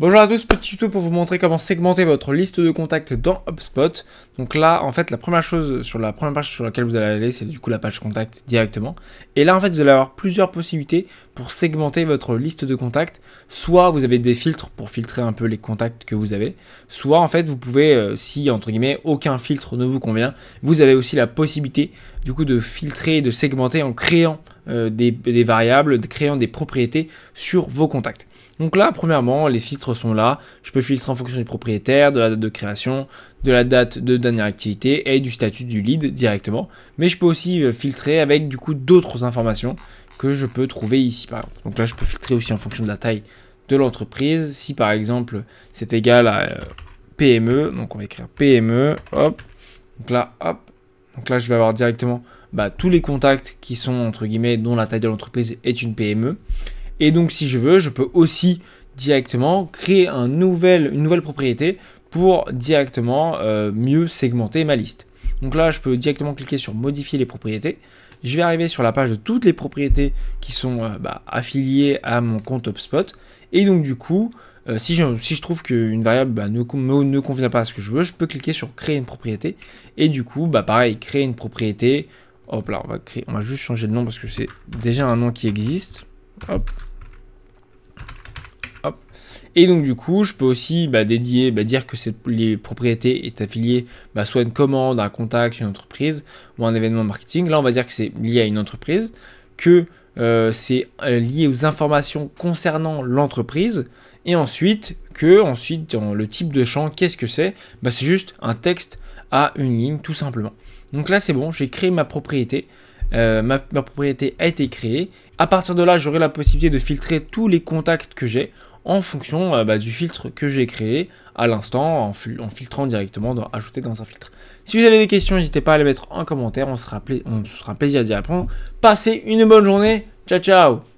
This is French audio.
Bonjour à tous, petit tuto pour vous montrer comment segmenter votre liste de contacts dans HubSpot. Donc là, en fait, la première page sur laquelle vous allez aller, c'est du coup la page contact directement. Et là, en fait, vous allez avoir plusieurs possibilités pour segmenter votre liste de contacts. Soit vous avez des filtres pour filtrer un peu les contacts que vous avez. Soit, en fait, vous pouvez, si, entre guillemets, aucun filtre ne vous convient, vous avez aussi la possibilité, du coup, de filtrer et de segmenter en créant des variables, créant des propriétés sur vos contacts. Donc là, premièrement, les filtres sont là. Je peux filtrer en fonction du propriétaire, de la date de création, de la date de dernière activité et du statut du lead directement. Mais je peux aussi filtrer avec du coup d'autres informations que je peux trouver ici par exemple. Donc là, je peux filtrer aussi en fonction de la taille de l'entreprise. Si par exemple, c'est égal à PME, donc on va écrire PME, hop. Donc là, hop. Donc là, je vais avoir directement tous les contacts qui sont entre guillemets dont la taille de l'entreprise est une PME. Et donc, si je veux, je peux aussi directement créer une nouvelle propriété pour directement mieux segmenter ma liste. Donc là, je peux directement cliquer sur modifier les propriétés. Je vais arriver sur la page de toutes les propriétés qui sont affiliées à mon compte HubSpot. Et donc, du coup, si je trouve qu'une variable ne convient pas à ce que je veux, je peux cliquer sur créer une propriété. Et du coup, pareil, créer une propriété. Hop là, on va juste changer de nom parce que c'est déjà un nom qui existe. Hop. Hop. Et donc du coup, je peux aussi dire que les propriétés est affiliée soit à une commande, à un contact, une entreprise ou un événement marketing. Là, on va dire que c'est lié à une entreprise, que c'est lié aux informations concernant l'entreprise. Et ensuite, dans le type de champ, qu'est-ce que c'est? C'est juste un texte à une ligne, tout simplement. Donc là, c'est bon, j'ai créé ma propriété. Ma propriété a été créée. À partir de là, j'aurai la possibilité de filtrer tous les contacts que j'ai en fonction du filtre que j'ai créé à l'instant, en filtrant directement, ajouter dans un filtre. Si vous avez des questions, n'hésitez pas à les mettre en commentaire, on sera un plaisir d'y répondre. Passez une bonne journée, ciao ciao.